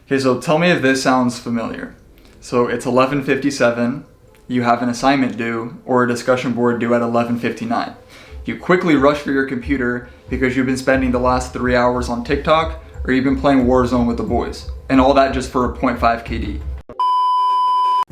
Okay, so tell me if this sounds familiar. So it's 11:57, you have an assignment due or a discussion board due at 11:59. You quickly rush for your computer because you've been spending the last 3 hours on TikTok or you've been playing Warzone with the boys. And all that just for a 0.5 KD.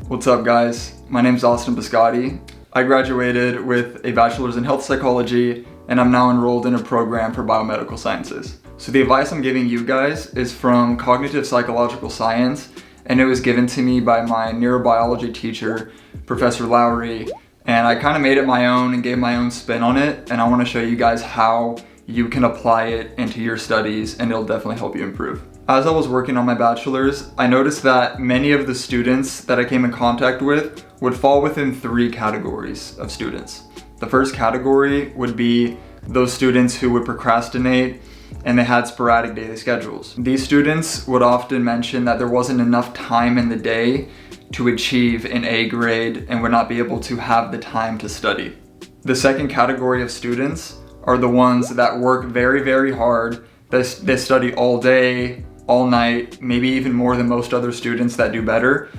What's up guys? My name's Austin Biscotti. I graduated with a bachelor's in health psychology and I'm now enrolled in a program for biomedical sciences. So the advice I'm giving you guys is from cognitive psychological science, and it was given to me by my neurobiology teacher, Professor Lowry, and I kind of made it my own and gave my own spin on it, and I want to show you guys how you can apply it into your studies and it'll definitely help you improve. As I was working on my bachelor's, I noticed that many of the students that I came in contact with would fall within 3 categories of students. The first category would be those students who would procrastinate and they had sporadic daily schedules. These students would often mention that there wasn't enough time in the day to achieve an A grade and would not be able to have the time to study. The second category of students are the ones that work very, very hard. They study all day, all night, maybe even more than most other students that do better,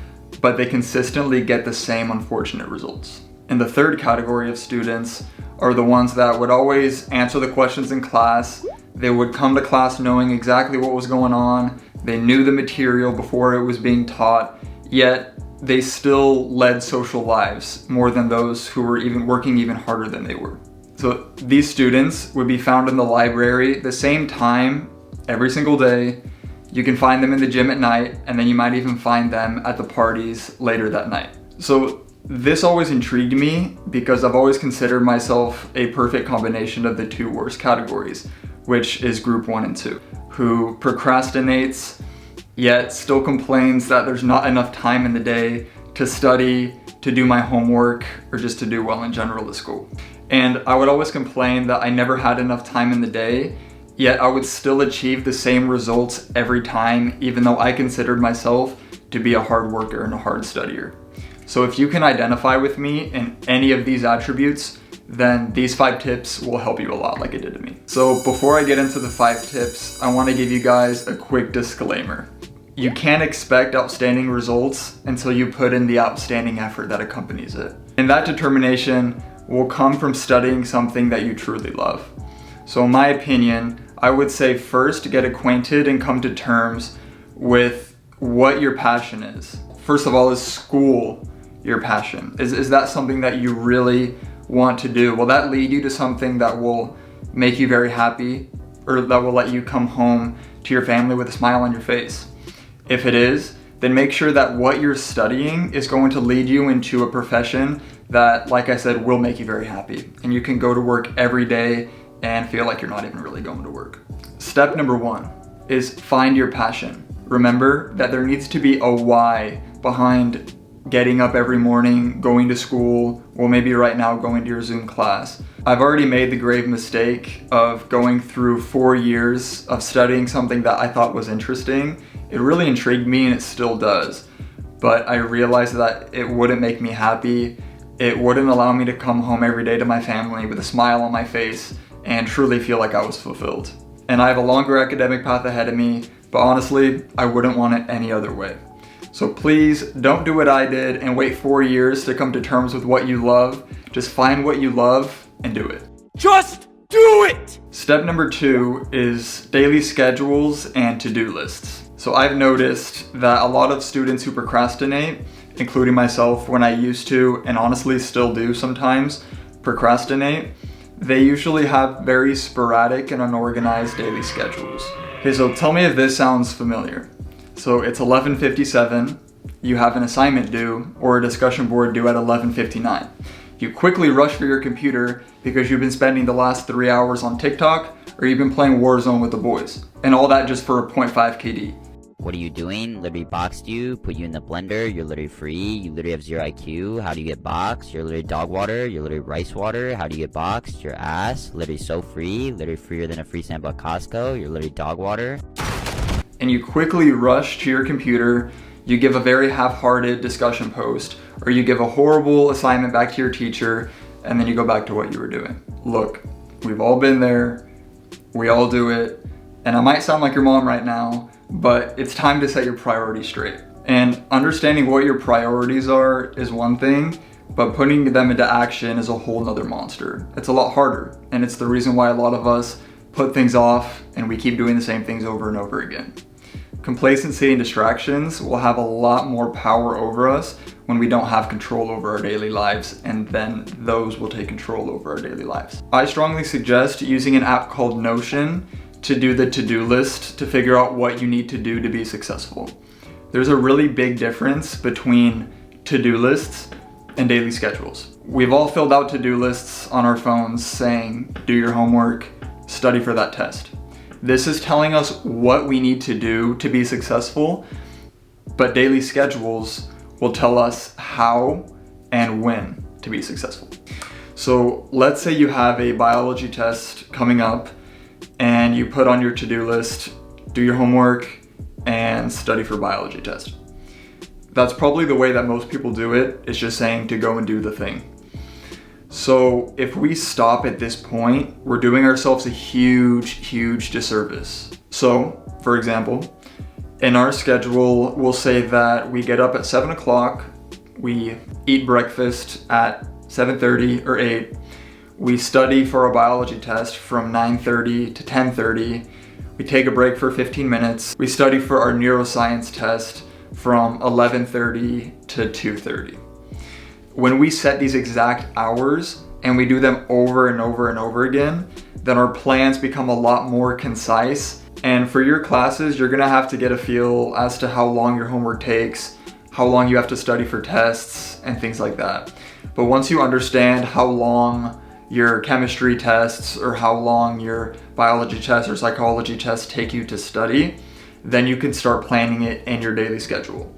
but they consistently get the same unfortunate results. And the third category of students are the ones that would always answer the questions in class. They would come to class knowing exactly what was going on. They knew the material before it was being taught, yet they still led social lives more than those who were working even harder than they were. So these students would be found in the library the same time every single day. You can find them in the gym at night, and then you might even find them at the parties later that night. So this always intrigued me because I've always considered myself a perfect combination of the 2 worst categories, which is group 1 and 2, who procrastinates yet still complains that there's not enough time in the day to study, to do my homework, or just to do well in general at school. And I would always complain that I never had enough time in the day, yet I would still achieve the same results every time, even though I considered myself to be a hard worker and a hard studier. So if you can identify with me in any of these attributes, then these 5 tips will help you a lot like it did to me. So before I get into the 5 tips, I want to give you guys a quick disclaimer. You can't expect outstanding results until you put in the outstanding effort that accompanies it. And that determination will come from studying something that you truly love. So in my opinion, I would say first get acquainted and come to terms with what your passion is. First of all, is school your passion? Is that something that you really want to do? Will that lead you to something that will make you very happy or that will let you come home to your family with a smile on your face? If it is, then make sure that what you're studying is going to lead you into a profession that, like I said, will make you very happy. And you can go to work every day and feel like you're not even really going to work. Step number 1 is find your passion. Remember that there needs to be a why behind getting up every morning, going to school, or maybe right now going to your Zoom class. I've already made the grave mistake of going through 4 years of studying something that I thought was interesting. It really intrigued me and it still does, but I realized that it wouldn't make me happy. It wouldn't allow me to come home every day to my family with a smile on my face and truly feel like I was fulfilled. And I have a longer academic path ahead of me, but honestly, I wouldn't want it any other way. So please don't do what I did and wait 4 years to come to terms with what you love. Just find what you love and do it. Just do it! Step number 2 is daily schedules and to-do lists. So I've noticed that a lot of students who procrastinate, including myself when I used to, and honestly still do sometimes, procrastinate, they usually have very sporadic and unorganized daily schedules. Okay, so tell me if this sounds familiar. So it's 11:57, you have an assignment due or a discussion board due at 11:59. You quickly rush for your computer because you've been spending the last 3 hours on TikTok or you've been playing Warzone with the boys. And all that just for a 0.5 KD. What are you doing? Literally boxed you, put you in the blender, you're literally free, you literally have 0 IQ. How do you get boxed? You're literally dog water, you're literally rice water. How do you get boxed? Your ass, literally so free, literally freer than a free sample at Costco, you're literally dog water. And you quickly rush to your computer, you give a very half-hearted discussion post, or you give a horrible assignment back to your teacher, and then you go back to what you were doing. Look, we've all been there, we all do it, and I might sound like your mom right now, but it's time to set your priorities straight. And understanding what your priorities are is one thing, but putting them into action is a whole nother monster. It's a lot harder, and it's the reason why a lot of us put things off and we keep doing the same things over and over again. Complacency and distractions will have a lot more power over us when we don't have control over our daily lives, and then those will take control over our daily lives. I strongly suggest using an app called Notion to do the to-do list to figure out what you need to do to be successful. There's a really big difference between to-do lists and daily schedules. We've all filled out to-do lists on our phones saying, do your homework, study for that test. This is telling us what we need to do to be successful, but daily schedules will tell us how and when to be successful. So let's say you have a biology test coming up and you put on your to-do list, do your homework and study for biology test. That's probably the way that most people do it, is just saying to go and do the thing. So if we stop at this point, we're doing ourselves a huge disservice. So, for example, in our schedule, we'll say that we get up at 7 o'clock, we eat breakfast at 7:30 or 8, we study for a biology test from 9:30 to 10:30, we take a break for 15 minutes, we study for our neuroscience test from 11:30 to 2:30. When we set these exact hours and we do them over and over and over again, then our plans become a lot more concise. And for your classes, you're gonna have to get a feel as to how long your homework takes, how long you have to study for tests, and things like that. But once you understand how long your chemistry tests or how long your biology tests or psychology tests take you to study, then you can start planning it in your daily schedule.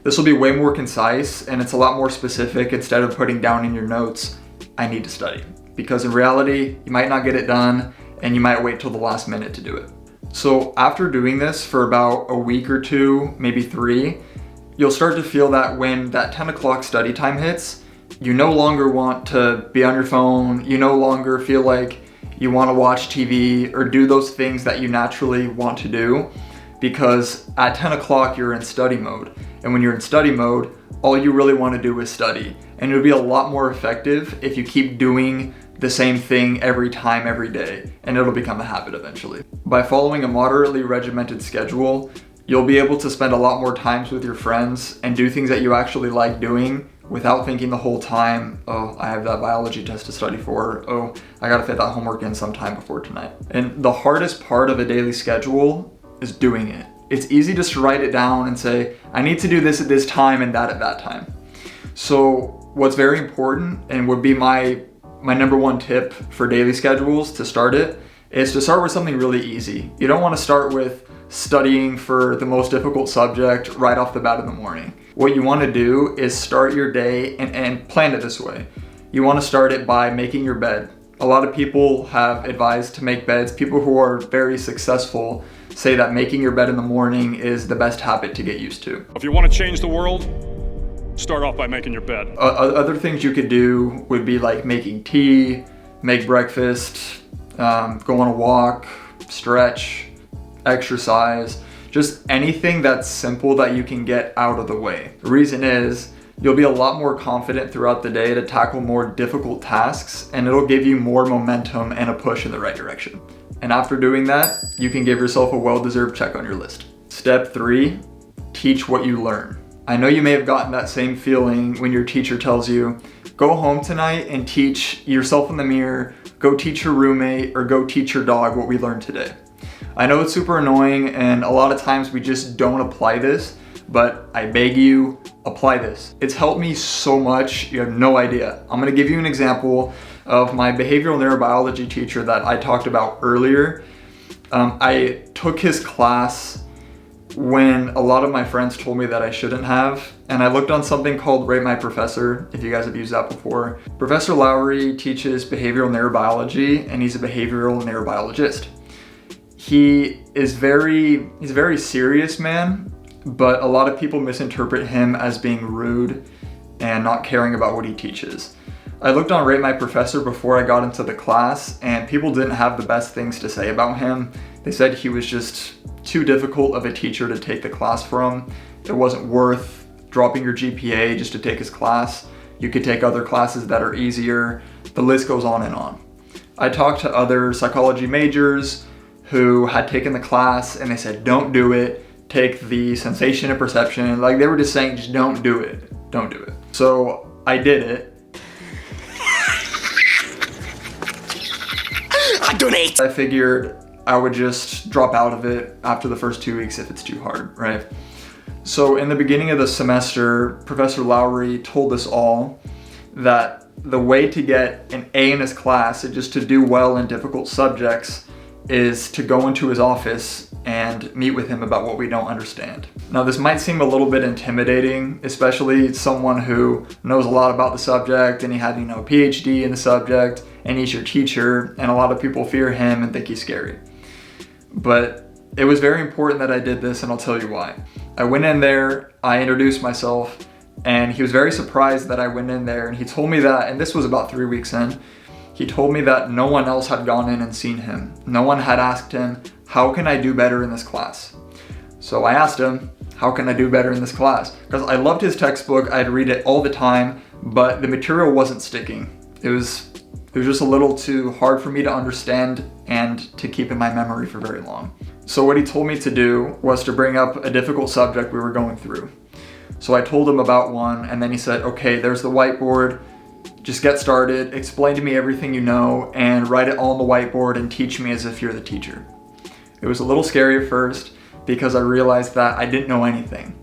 This will be way more concise and it's a lot more specific instead of putting down in your notes, I need to study. Because in reality, you might not get it done and you might wait till the last minute to do it. So after doing this for about a week or two, maybe 3, you'll start to feel that when that 10 o'clock study time hits, you no longer want to be on your phone, you no longer feel like you want to watch TV or do those things that you naturally want to do, because at 10 o'clock you're in study mode. And when you're in study mode, all you really want to do is study. And it'll be a lot more effective if you keep doing the same thing every time, every day, and it'll become a habit eventually. By following a moderately regimented schedule, you'll be able to spend a lot more times with your friends and do things that you actually like doing without thinking the whole time, oh, I have that biology test to study for, oh, I gotta fit that homework in sometime before tonight. And the hardest part of a daily schedule is doing it. It's easy just to write it down and say, I need to do this at this time and that at that time. So what's very important and would be my number one tip for daily schedules to start it is to start with something really easy. You don't want to start with studying for the most difficult subject right off the bat in the morning. What you want to do is start your day and plan it this way. You want to start it by making your bed. A lot of people have advised to make beds. People who are very successful say that making your bed in the morning is the best habit to get used to. If you want to change the world, start off by making your bed. Other things you could do would be like making tea, make breakfast, go on a walk, stretch, exercise, just anything that's simple that you can get out of the way. The reason is you'll be a lot more confident throughout the day to tackle more difficult tasks, and it'll give you more momentum and a push in the right direction. And after doing that, you can give yourself a well-deserved check on your list. Step 3, teach what you learn. I know you may have gotten that same feeling when your teacher tells you, go home tonight and teach yourself in the mirror, go teach your roommate, or go teach your dog what we learned today. I know it's super annoying and a lot of times we just don't apply this, but I beg you, apply this. It's helped me so much, you have no idea. I'm gonna give you an example of my behavioral neurobiology teacher that I talked about earlier. I took his class when a lot of my friends told me that I shouldn't have, and I looked on something called Rate My Professor, if you guys have used that before. Professor Lowry teaches behavioral neurobiology, and he's a behavioral neurobiologist. He's a very serious man, but a lot of people misinterpret him as being rude and not caring about what he teaches. I looked on Rate My Professor before I got into the class, and people didn't have the best things to say about him. They said he was just too difficult of a teacher to take the class from. It wasn't worth dropping your GPA just to take his class. You could take other classes that are easier. The list goes on and on. I talked to other psychology majors who had taken the class and they said, don't do it. Take the sensation and perception. Like they were just saying, just don't do it. Don't do it. So I did it. I figured I would just drop out of it after the first 2 weeks if it's too hard, right? So in the beginning of the semester, Professor Lowry told us all that the way to get an A in his class and just to do well in difficult subjects is to go into his office and meet with him about what we don't understand. Now this might seem a little bit intimidating, especially someone who knows a lot about the subject and he had, a PhD in the subject and he's your teacher, and a lot of people fear him and think he's scary. But it was very important that I did this, and I'll tell you why. I went in there, I introduced myself, and he was very surprised that I went in there, and he told me that, and this was about 3 weeks in, he told me that no one else had gone in and seen him. No one had asked him, how can I do better in this class? So I asked him, how can I do better in this class? Because I loved his textbook, I'd read it all the time, but the material wasn't sticking. It was just a little too hard for me to understand and to keep in my memory for very long. So what he told me to do was to bring up a difficult subject we were going through. So I told him about one, and then he said, okay, there's the whiteboard. Just get started, explain to me everything you know, and write it all on the whiteboard and teach me as if you're the teacher. It was a little scary at first because I realized that I didn't know anything.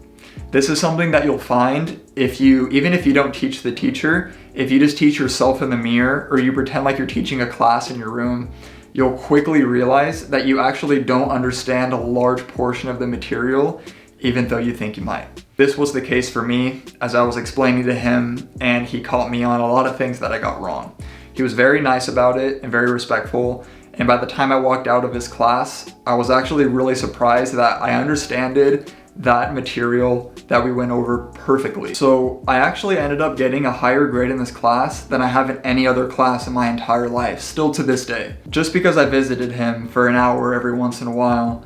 This is something that you'll find even if you don't teach the teacher, if you just teach yourself in the mirror or you pretend like you're teaching a class in your room, you'll quickly realize that you actually don't understand a large portion of the material, even though you think you might. This was the case for me as I was explaining to him, and he caught me on a lot of things that I got wrong. He was very nice about it and very respectful, and by the time I walked out of his class, I was actually really surprised that I understood that material that we went over perfectly. So I actually ended up getting a higher grade in this class than I have in any other class in my entire life, still to this day. Just because I visited him for an hour every once in a while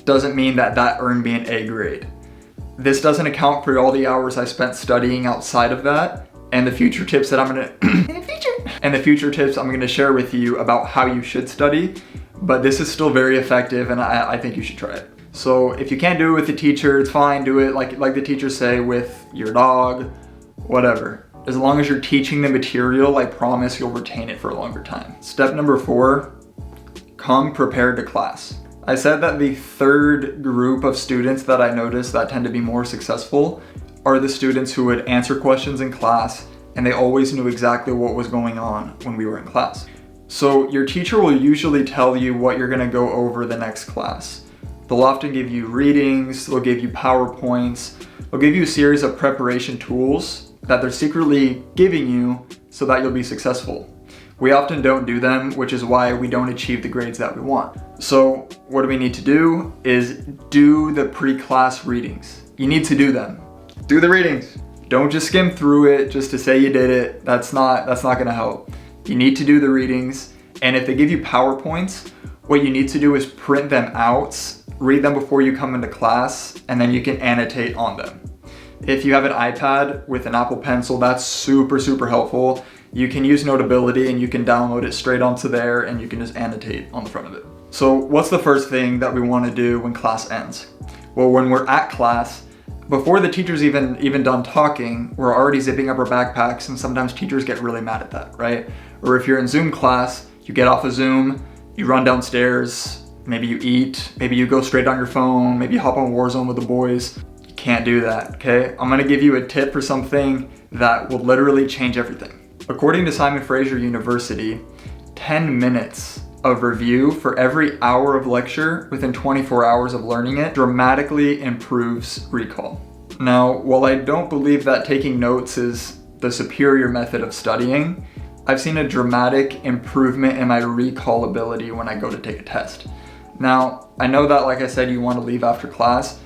doesn't mean that earned me an A grade. This doesn't account for all the hours I spent studying outside of that and the future tips that I'm gonna share with you about how you should study, but this is still very effective and I think you should try it. So if you can't do it with the teacher, it's fine, do it like the teachers say with your dog, whatever. As long as you're teaching the material, I promise you'll retain it for a longer time. Step number 4, come prepared to class. I said that the third group of students that I noticed that tend to be more successful are the students who would answer questions in class and they always knew exactly what was going on when we were in class. So your teacher will usually tell you what you're gonna go over the next class. They'll often give you readings, they'll give you PowerPoints, they'll give you a series of preparation tools that they're secretly giving you so that you'll be successful. We often don't do them, which is why we don't achieve the grades that we want. So what do we need to do is do the pre-class readings. You need to do them. Do the readings. Don't just skim through it just to say you did it. That's not gonna help. You need to do the readings, and if they give you PowerPoints, what you need to do is print them out, read them before you come into class, and then you can annotate on them. If you have an iPad with an Apple Pencil, that's super, super helpful. You can use Notability and you can download it straight onto there and you can just annotate on the front of it. So what's the first thing that we want to do when class ends? Well, when we're at class, before the teacher's even done talking, we're already zipping up our backpacks, and sometimes teachers get really mad at that, right? Or if you're in Zoom class, you get off of Zoom, you run downstairs, maybe you eat, maybe you go straight on your phone, maybe you hop on Warzone with the boys. You can't do that, okay? I'm gonna give you a tip for something that will literally change everything. According to Simon Fraser University, 10 minutes of review for every hour of lecture within 24 hours of learning it dramatically improves recall. Now, while I don't believe that taking notes is the superior method of studying, I've seen a dramatic improvement in my recall ability when I go to take a test. Now, I know that, like I said, you want to leave after class.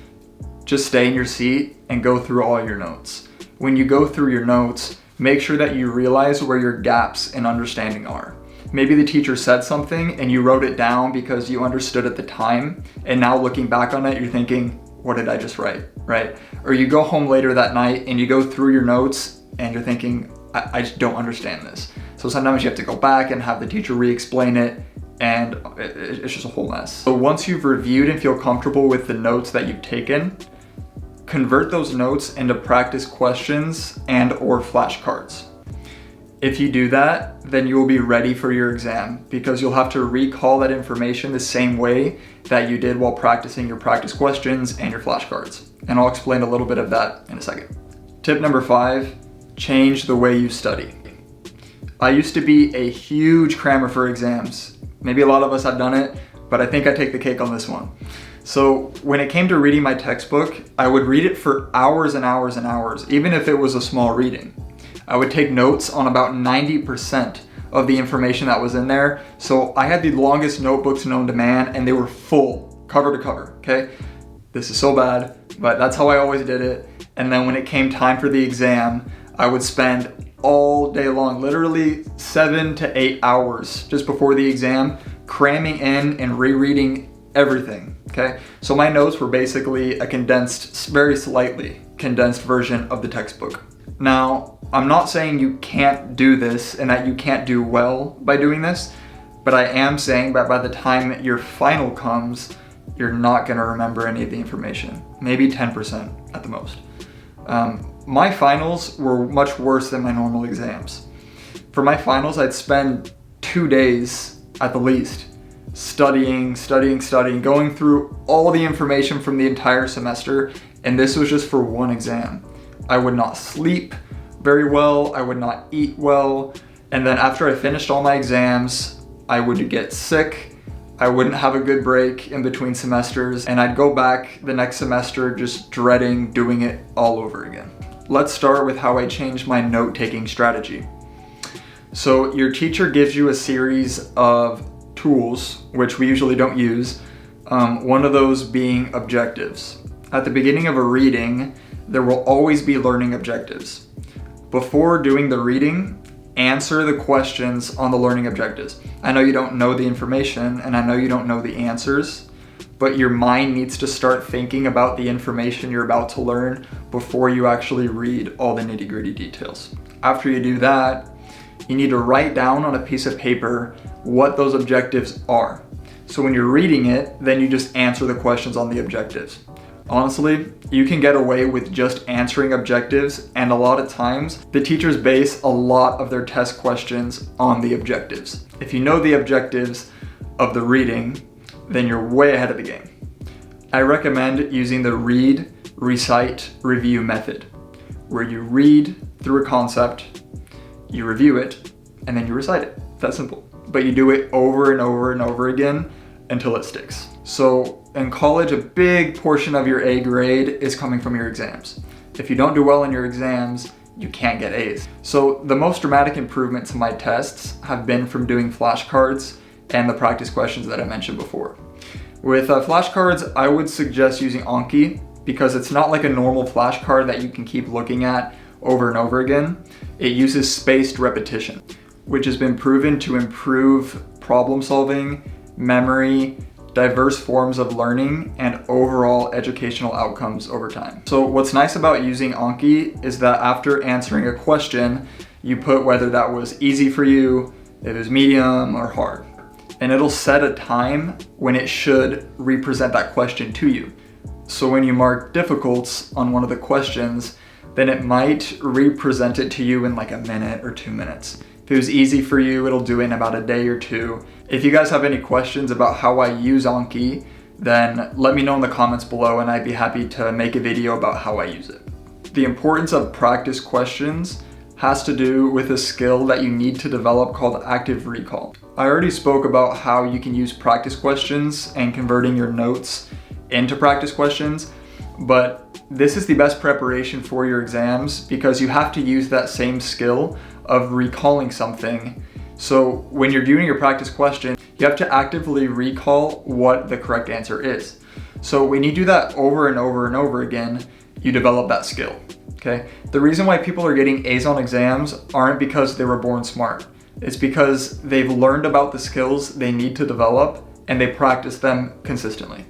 Just stay in your seat and go through all your notes. When you go through your notes, make sure that you realize where your gaps in understanding are. Maybe the teacher said something and you wrote it down because you understood at the time, and now looking back on it, you're thinking, what did I just write, right? Or you go home later that night and you go through your notes and you're thinking, I just don't understand this. So sometimes you have to go back and have the teacher re-explain it, and it's just a whole mess. So once you've reviewed and feel comfortable with the notes that you've taken, convert those notes into practice questions and or flashcards. If you do that, then you will be ready for your exam, because you'll have to recall that information the same way that you did while practicing your practice questions and your flashcards. And I'll explain a little bit of that in a second. Tip number 5, change the way you study. I used to be a huge crammer for exams. Maybe a lot of us have done it, but I think I take the cake on this one. So when it came to reading my textbook, I would read it for hours and hours and hours, even if it was a small reading. I would take notes on about 90% of the information that was in there. So I had the longest notebooks known to man, and they were full, cover to cover, okay? This is so bad, but that's how I always did it. And then when it came time for the exam, I would spend all day long, literally 7 to 8 hours just before the exam, cramming in and rereading everything, okay? So my notes were basically a condensed, very slightly condensed version of the textbook. Now, I'm not saying you can't do this and that you can't do well by doing this, but I am saying that by the time your final comes, you're not gonna remember any of the information, maybe 10% at the most. My finals were much worse than my normal exams. For my finals, I'd spend 2 days at the least studying, going through all the information from the entire semester, and this was just for one exam. I would not sleep very well, I would not eat well, and then after I finished all my exams, I would get sick, I wouldn't have a good break in between semesters, and I'd go back the next semester just dreading doing it all over again. Let's start with how I changed my note-taking strategy. So your teacher gives you a series of tools, which we usually don't use, one of those being objectives. At the beginning of a reading, there will always be learning objectives. Before doing the reading, answer the questions on the learning objectives. I know you don't know the information, and I know you don't know the answers, but your mind needs to start thinking about the information you're about to learn before you actually read all the nitty-gritty details. After you do that, you need to write down on a piece of paper what those objectives are. So when you're reading it, then you just answer the questions on the objectives. Honestly, you can get away with just answering objectives, and a lot of times, the teachers base a lot of their test questions on the objectives. If you know the objectives of the reading, then you're way ahead of the game. I recommend using the read, recite, review method, where you read through a concept, you review it, and then you recite it. It's that simple. But you do it over and over and over again until it sticks. So in college, a big portion of your A grade is coming from your exams. If you don't do well in your exams, you can't get A's. So the most dramatic improvement to my tests have been from doing flashcards and the practice questions that I mentioned before. With flashcards, I would suggest using Anki, because it's not like a normal flashcard that you can keep looking at over and over again. It uses spaced repetition, which has been proven to improve problem solving, memory, diverse forms of learning, and overall educational outcomes over time. So what's nice about using Anki is that after answering a question, you put whether that was easy for you, if it was medium or hard. And it'll set a time when it should represent that question to you. So when you mark difficult on one of the questions, then it might represent it to you in like a minute or 2 minutes. If it was easy for you, it'll do it in about a day or two. If you guys have any questions about how I use Anki, then let me know in the comments below, and I'd be happy to make a video about how I use it. The importance of practice questions has to do with a skill that you need to develop called active recall. I already spoke about how you can use practice questions and converting your notes into practice questions, but this is the best preparation for your exams because you have to use that same skill of recalling something. So when you're doing your practice question, you have to actively recall what the correct answer is. So when you do that over and over and over again, you develop that skill, okay? The reason why people are getting A's on exams aren't because they were born smart. It's because they've learned about the skills they need to develop and they practice them consistently.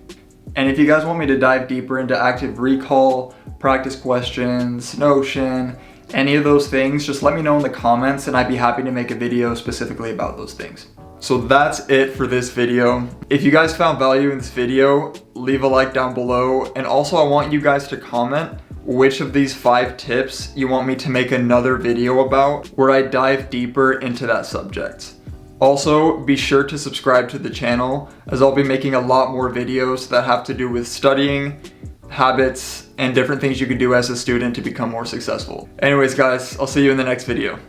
And if you guys want me to dive deeper into active recall, practice questions, Notion, any of those things, just let me know in the comments and I'd be happy to make a video specifically about those things. So that's it for this video. If you guys found value in this video, leave a like down below. And also I want you guys to comment which of these 5 tips you want me to make another video about where I dive deeper into that subject. Also, be sure to subscribe to the channel as I'll be making a lot more videos that have to do with studying, habits, and different things you can do as a student to become more successful. Anyways guys, I'll see you in the next video.